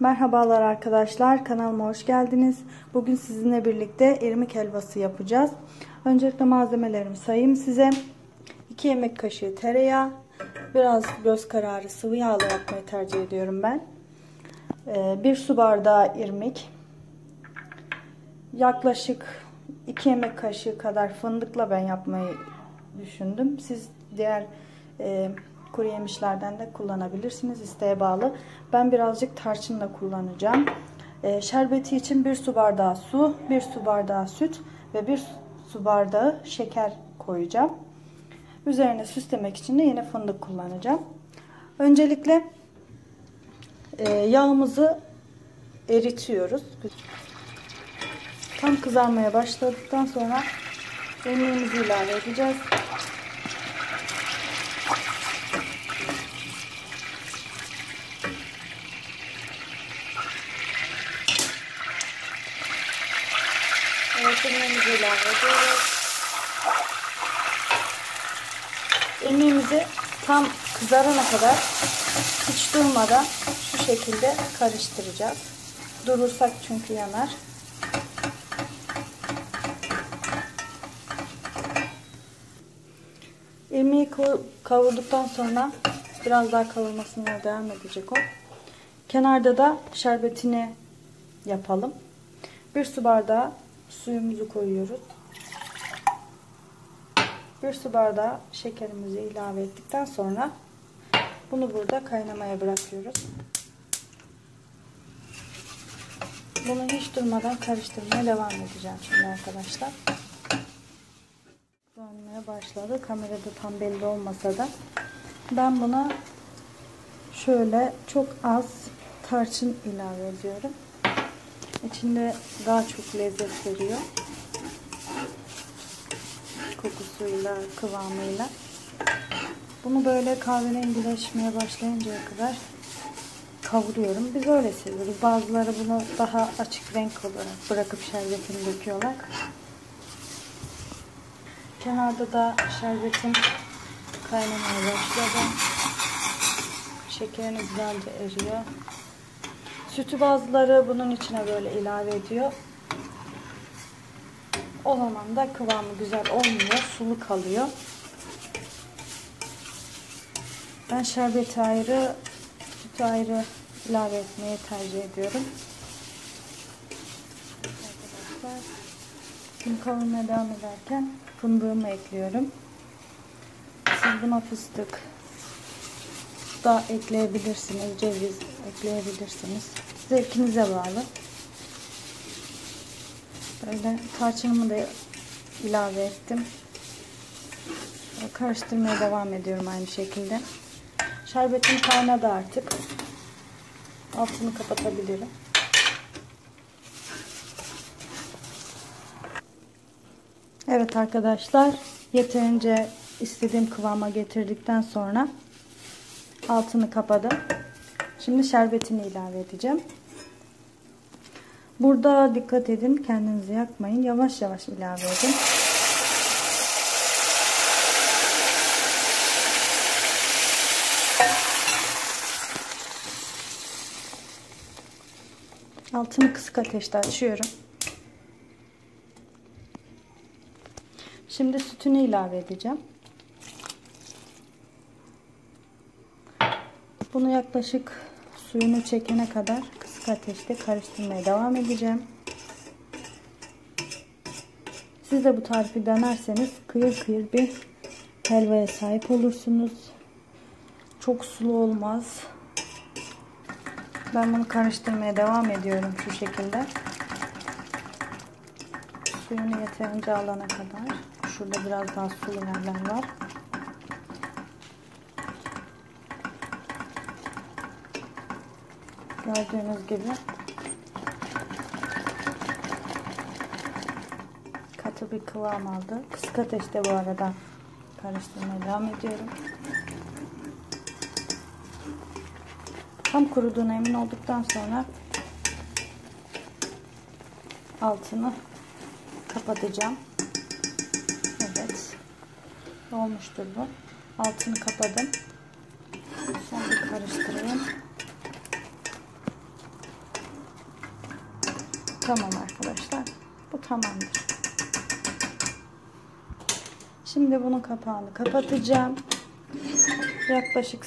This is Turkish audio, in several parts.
Merhabalar arkadaşlar, kanalıma hoş geldiniz. Bugün sizinle birlikte irmik helvası yapacağız. Öncelikle malzemelerimi sayayım size. 2 yemek kaşığı tereyağı, biraz göz kararı sıvı yağla yapmayı tercih ediyorum ben. 1 su bardağı irmik, yaklaşık 2 yemek kaşığı kadar fındıkla ben yapmayı düşündüm. Siz diğer kuru yemişlerden de kullanabilirsiniz, isteğe bağlı. Ben birazcık tarçınla kullanacağım. Şerbeti için 1 su bardağı su, 1 su bardağı süt ve 1 su bardağı şeker koyacağım. Üzerine süslemek için de yine fındık kullanacağım. Öncelikle yağımızı eritiyoruz. Tam kızarmaya başladıktan sonra irmiğimizi ilave edeceğiz. Evet, irmiğimizi ilave ediyoruz. İrmiğimizi tam kızarana kadar hiç durmadan şu şekilde karıştıracağız. Durursak çünkü yanar. İrmiği kavurduktan sonra biraz daha kavurmasına devam edecek o. Kenarda da şerbetini yapalım. 1 su bardağı suyumuzu koyuyoruz. 1 su bardağı şekerimizi ilave ettikten sonra bunu burada kaynamaya bırakıyoruz. Bunu hiç durmadan karıştırmaya devam edeceğim şimdi arkadaşlar. Dönmeye başladı. Kamerada tam belli olmasa da ben buna şöyle çok az tarçın ilave ediyorum. İçinde daha çok lezzet veriyor. Kokusuyla, kıvamıyla. Bunu böyle kahverengileşmeye başlayıncaya kadar kavuruyorum. Biz öyle seviyoruz. Bazıları bunu daha açık renk olarak bırakıp şerbetini döküyorlar. Kenarda da şerbetim kaynamaya başladı. Şekerini güzelce eriyor. Sütü bazıları bunun içine böyle ilave ediyor. O zaman da kıvamı güzel olmuyor. Sulu kalıyor. Ben şerbeti ayrı, sütü ayrı ilave etmeyi tercih ediyorum. Arkadaşlar, şimdi kavurmaya devam ederken fındığımı ekliyorum. Siz buna fıstık da ekleyebilirsiniz, ceviz ekleyebilirsiniz. Zevkinize bağlı. Böyle tarçınımı da ilave ettim. Karıştırmaya devam ediyorum aynı şekilde. Şerbetim kaynadı artık. Altını kapatabilirim. Evet arkadaşlar, yeterince istediğim kıvama getirdikten sonra altını kapadım. Şimdi şerbetini ilave edeceğim. Burada dikkat edin, kendinizi yakmayın. Yavaş yavaş ilave edin. Altını kısık ateşte açıyorum. Şimdi sütünü ilave edeceğim. Bunu yaklaşık suyunu çekene kadar kısık ateşte karıştırmaya devam edeceğim. Siz de bu tarifi denerseniz kıyır kıyır bir helvaya sahip olursunuz. Çok sulu olmaz. Ben bunu karıştırmaya devam ediyorum şu şekilde. Suyunu yeterince alana kadar. Şurada biraz daha sulu yerler var. Gördüğünüz gibi katı bir kıvam aldı. Kısık ateşte bu arada karıştırmaya devam ediyorum. Tam kuruduğuna emin olduktan sonra altını kapatacağım. Evet. Olmuştur bu. Altını kapadım. Son bir karıştırayım. Tamam arkadaşlar. Bu tamamdır. Şimdi bunun kapağını kapatacağım. Yaklaşık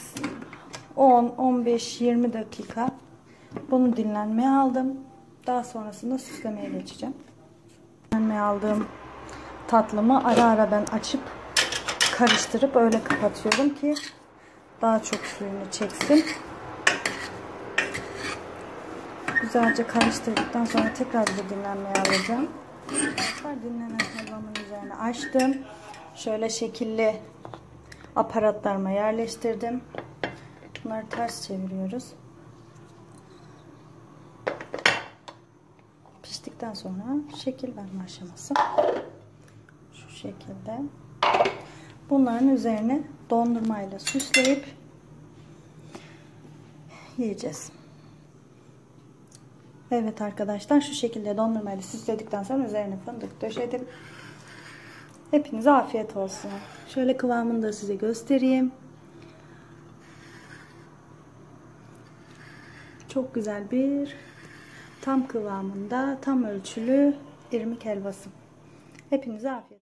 10, 15, 20 dakika bunu dinlenmeye aldım. Daha sonrasında süslemeye geçeceğim. Dinlenmeye aldığım tatlımı ara ara ben açıp karıştırıp öyle kapatıyorum ki daha çok suyunu çeksin. Güzelce karıştırdıktan sonra tekrar bir dinlenmeye alacağım. Dinlenen helvamın üzerine açtım. Şöyle şekilli aparatlarıma yerleştirdim. Bunları ters çeviriyoruz. Piştikten sonra şekil verme aşaması. Şu şekilde. Bunların üzerine dondurmayla süsleyip yiyeceğiz. Evet arkadaşlar, şu şekilde dondurmayla süsledikten sonra üzerine fındık döşedim. Hepinize afiyet olsun. Şöyle kıvamını da size göstereyim. Çok güzel bir tam kıvamında, tam ölçülü irmik helvası. Hepinize afiyet olsun.